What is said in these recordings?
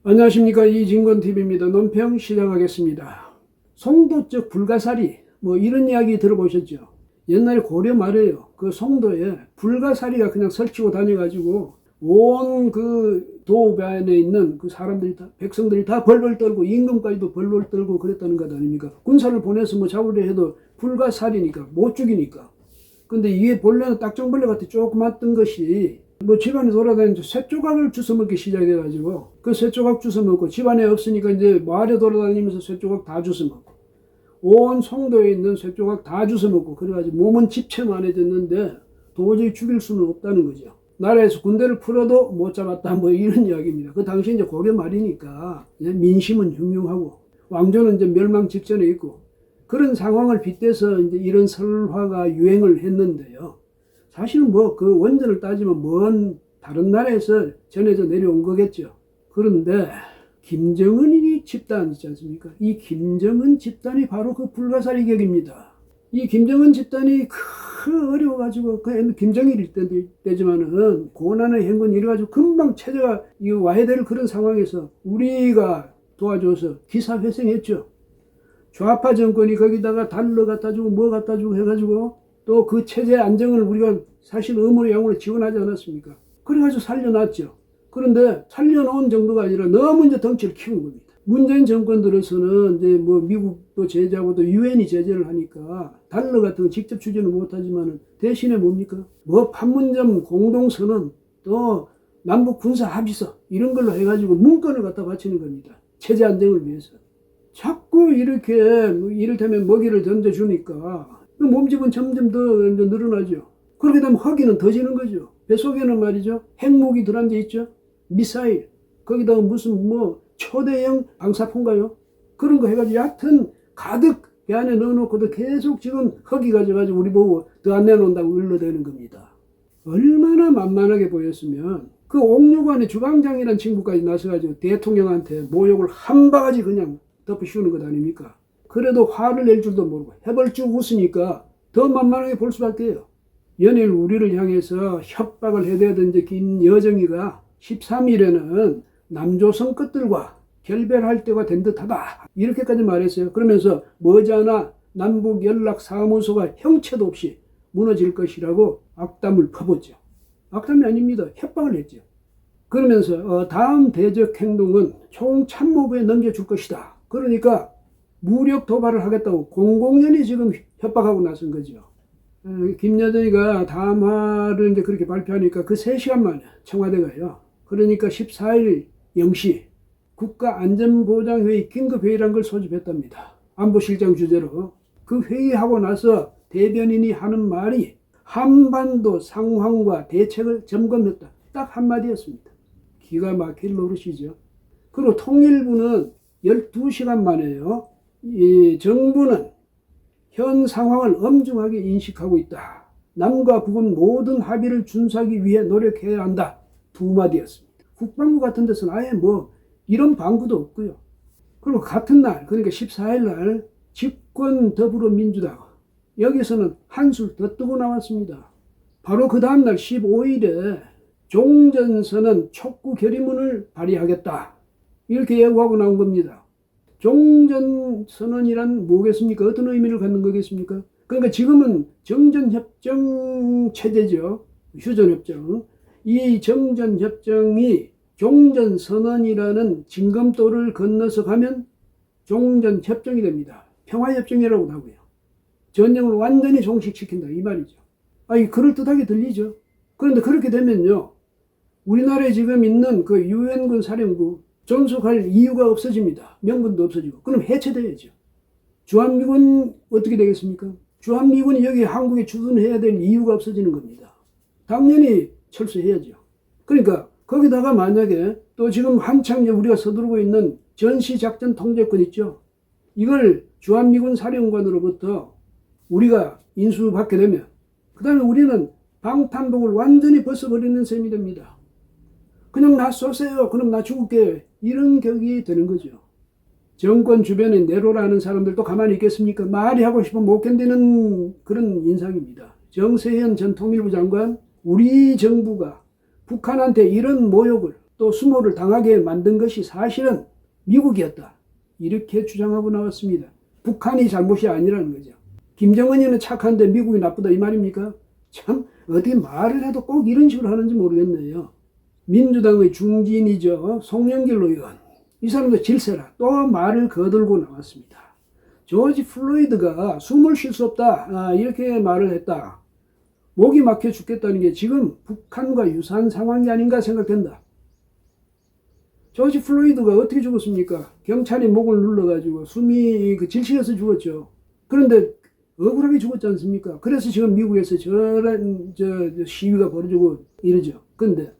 안녕하십니까, 이진권TV입니다. 논평 시작하겠습니다. 송도 쪽 불가사리 이런 이야기 들어보셨죠? 옛날에 고려 말에요, 그 송도에 불가사리가 그냥 설치고 다녀가지고 온 그 도읍에 있는 그 사람들이 다, 백성들이 다 벌벌 떨고 임금까지도 벌벌 떨고 그랬다는 것 아닙니까? 군사를 보내서 잡으려 해도 불가사리니까 못 죽이니까. 근데 이게 본래는 딱정벌레 같아 조그맣던 것이 집안에 돌아다니면서 쇠조각을 주워 먹기 시작해가지고 그 쇠조각 주워 먹고, 집안에 없으니까 이제 마을에 돌아다니면서 쇠조각 다 주워 먹고 온 송도에 있는 쇠조각 다 주워 먹고, 그래가지고 몸은 집체만해졌는데 도저히 죽일 수는 없다는 거죠. 나라에서 군대를 풀어도 못 잡았다 이런 이야기입니다. 그 당시 이제 고려 말이니까 민심은 흉흉하고 왕조는 이제 멸망 직전에 있고, 그런 상황을 빗대서 이제 이런 설화가 유행을 했는데요. 사실은 그 원전을 따지면 먼 다른 나라에서 전해져 내려온 거겠죠. 그런데 김정은이 집단 있지 않습니까? 이 김정은 집단이 바로 그 불가사리 격입니다. 이 김정은 집단이 어려워가지고 김정일일 때지만은 고난의 행군 이래가지고 금방 체제가 와야 될 그런 상황에서 우리가 도와줘서 기사회생했죠. 좌파 정권이 거기다가 달러 갖다 주고 갖다 주고 해가지고 또 그 체제 안정을 우리가 사실 의무로 양으로 지원하지 않았습니까? 그래가지고 살려놨죠. 그런데 살려놓은 정도가 아니라 너무 이제 덩치를 키운 겁니다. 문재인 정권 들어서는 이제 미국도 제재하고 또 유엔이 제재를 하니까 달러 같은 거 직접 추진을 못하지만은 대신에 뭡니까? 판문점 공동선언 또 남북 군사 합의서 이런 걸로 해가지고 문건을 갖다 바치는 겁니다. 체제 안정을 위해서. 자꾸 이렇게 이를테면 먹이를 던져주니까 몸집은 점점 더 늘어나죠. 그렇게 되면 허기는 더 지는 거죠. 뱃속에는 말이죠, 핵무기 들어앉아 있죠. 미사일, 거기다가 무슨 초대형 방사포인가요? 그런 거 해가지고 얕은 가득 배 안에 넣어놓고도 계속 지금 허기 가져가지고 우리 보고 더 안 내놓는다고 흘러대는 겁니다. 얼마나 만만하게 보였으면 그 옥류관의 주방장이라는 친구까지 나서가지고 대통령한테 모욕을 한 바가지 그냥 덮어씌우는 것 아닙니까? 그래도 화를 낼 줄도 모르고 해벌쭉 웃으니까 더 만만하게 볼 수밖에 요. 연일 우리를 향해서 협박을 해대던 김여정이가 13일에는 남조선 것들과 결별할 때가 된 듯하다 이렇게까지 말했어요. 그러면서 머지않아 남북연락사무소가 형체도 없이 무너질 것이라고 악담을 퍼붓죠. 악담이 아닙니다. 협박을 했죠. 그러면서 다음 대적 행동은 총참모부에 넘겨줄 것이다. 그러니까 무력 도발을 하겠다고 공공연히 지금 협박하고 나선 거죠. 김여정이가 담화를 이제 그렇게 발표하니까 그 3시간 만에 청와대가요. 그러니까 14일 0시 국가안전보장회의 긴급회의란 걸 소집했답니다. 안보실장 주재로. 그 회의하고 나서 대변인이 하는 말이 한반도 상황과 대책을 점검했다. 딱 한마디였습니다. 기가 막힐 노릇이죠. 그리고 통일부는 12시간 만에요. 이 정부는 현 상황을 엄중하게 인식하고 있다. 남과 북은 모든 합의를 준수하기 위해 노력해야 한다. 2마디였습니다. 국방부 같은 데서는 아예 이런 방구도 없고요. 그리고 같은 날, 그러니까 14일 날 집권 더불어민주당 여기서는 한술 더 뜨고 나왔습니다. 바로 그 다음날 15일에 종전선언 촉구 결의문을 발의하겠다. 이렇게 예고하고 나온 겁니다. 종전선언이란 뭐겠습니까? 어떤 의미를 갖는 거겠습니까? 그러니까 지금은 정전협정 체제죠. 휴전협정. 이 정전협정이 종전선언이라는 징검도를 건너서 가면 종전협정이 됩니다. 평화협정이라고도 하고요. 전쟁을 완전히 종식시킨다 이 말이죠. 그럴듯하게 들리죠. 그런데 그렇게 되면요, 우리나라에 지금 있는 그 유엔군 사령부 존속할 이유가 없어집니다. 명분도 없어지고. 그럼 해체돼야죠. 주한미군 어떻게 되겠습니까? 주한미군이 여기 한국에 주둔해야 될 이유가 없어지는 겁니다. 당연히 철수해야죠. 그러니까 거기다가 만약에 또 지금 한창 우리가 서두르고 있는 전시작전 통제권 있죠. 이걸 주한미군 사령관으로부터 우리가 인수받게 되면 그 다음에 우리는 방탄복을 완전히 벗어버리는 셈이 됩니다. 그냥 나 쏘세요. 그럼 나 죽을게. 이런 격이 되는 거죠. 정권 주변에 내로라는 사람들도 가만히 있겠습니까? 말이 하고 싶으면 못 견디는 그런 인상입니다. 정세현 전 통일부 장관, 우리 정부가 북한한테 이런 모욕을 또 수모를 당하게 만든 것이 사실은 미국이었다. 이렇게 주장하고 나왔습니다. 북한이 잘못이 아니라는 거죠. 김정은이는 착한데 미국이 나쁘다 이 말입니까? 참 어디 말을 해도 꼭 이런 식으로 하는지 모르겠네요. 민주당의 중진이죠. 송영길 의원. 이 사람도 질세라 또 말을 거들고 나왔습니다. 조지 플로이드가 숨을 쉴 수 없다. 이렇게 말을 했다. 목이 막혀 죽겠다는 게 지금 북한과 유사한 상황이 아닌가 생각된다. 조지 플로이드가 어떻게 죽었습니까? 경찰이 목을 눌러가지고 숨이 질식해서 죽었죠. 그런데 억울하게 죽었지 않습니까? 그래서 지금 미국에서 저런 시위가 벌어지고 이러죠. 근데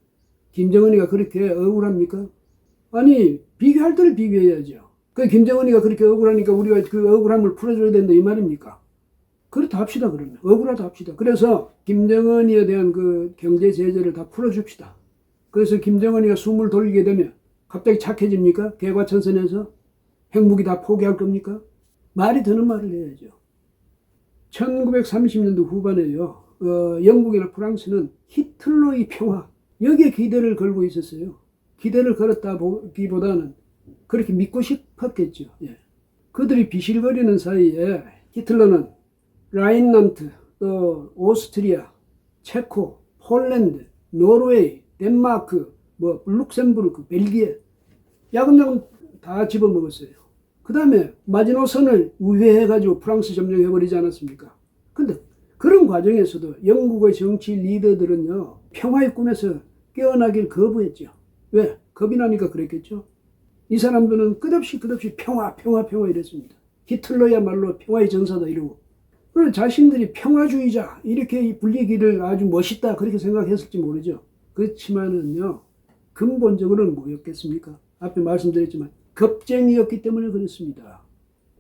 김정은이가 그렇게 억울합니까? 아니 비교할 때를 비교해야죠. 그 김정은이가 그렇게 억울하니까 우리가 그 억울함을 풀어줘야 된다 이 말입니까? 그렇다 합시다 그러면. 억울하다 합시다. 그래서 김정은이에 대한 그 경제 제재를 다 풀어줍시다. 그래서 김정은이가 숨을 돌리게 되면 갑자기 착해집니까? 개과천선에서 핵무기 다 포기할 겁니까? 말이 되는 말을 해야죠. 1930년도 후반에요. 영국이나 프랑스는 히틀러의 평화 여기에 기대를 걸고 있었어요. 기대를 걸었다기보다는 그렇게 믿고 싶었겠죠. 예. 그들이 비실거리는 사이에 히틀러는 라인란트, 또 오스트리아, 체코, 폴란드, 노르웨이, 덴마크, 룩셈부르크, 벨기에 야금야금 다 집어먹었어요. 그 다음에 마지노선을 우회해가지고 프랑스 점령해버리지 않았습니까? 근데 그런 과정에서도 영국의 정치 리더들은요, 평화의 꿈에서 깨어나길 거부했죠. 왜? 겁이 나니까 그랬겠죠. 이 사람들은 끝없이 평화 이랬습니다. 히틀러야말로 평화의 전사다 이러고. 자신들이 평화주의자 이렇게 불리기를 아주 멋있다 그렇게 생각했을지 모르죠. 그렇지만은요, 근본적으로는 뭐였겠습니까? 앞에 말씀드렸지만 겁쟁이였기 때문에 그렇습니다.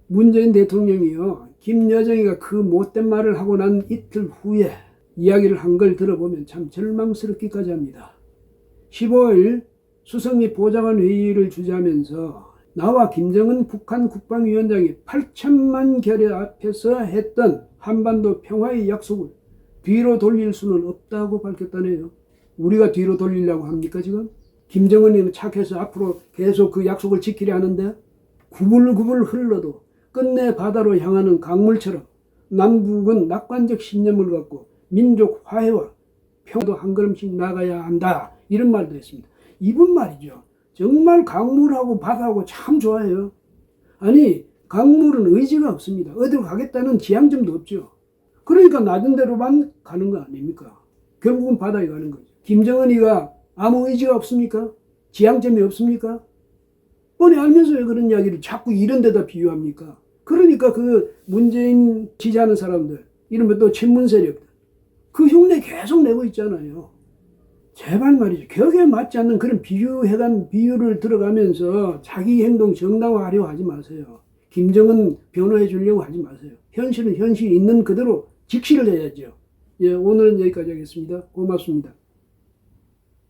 문재인 대통령이요, 김여정이가 그 못된 말을 하고 난 이틀 후에 이야기를 한 걸 들어보면 참 절망스럽기까지 합니다. 15일 수석리 보좌관 회의를 주재하면서 나와 김정은 북한 국방위원장이 8천만 결의 앞에서 했던 한반도 평화의 약속을 뒤로 돌릴 수는 없다고 밝혔다네요. 우리가 뒤로 돌리려고 합니까 지금? 김정은이는 착해서 앞으로 계속 그 약속을 지키려 하는데 구불구불 흘러도 끝내 바다로 향하는 강물처럼 남북은 낙관적 신념을 갖고 민족 화해와 평화도 한 걸음씩 나가야 한다 이런 말도 했습니다. 이분 말이죠. 정말 강물하고 바다하고 참 좋아해요. 아니 강물은 의지가 없습니다. 어디로 가겠다는 지향점도 없죠. 그러니까 낮은 데로만 가는 거 아닙니까? 결국은 바다에 가는 거죠. 김정은이가 아무 의지가 없습니까? 지향점이 없습니까? 뻔히 알면서 왜 그런 이야기를 자꾸 이런 데다 비유합니까? 그러니까 그 문재인 지지하는 사람들, 이러면 또 친문 세력들, 그 흉내 계속 내고 있잖아요. 제발 말이죠. 격에 맞지 않는 그런 비유를 들어가면서 자기 행동 정당화하려고 하지 마세요. 김정은 변호해 주려고 하지 마세요. 현실은 현실 있는 그대로 직시를 해야죠. 예, 오늘은 여기까지 하겠습니다. 고맙습니다.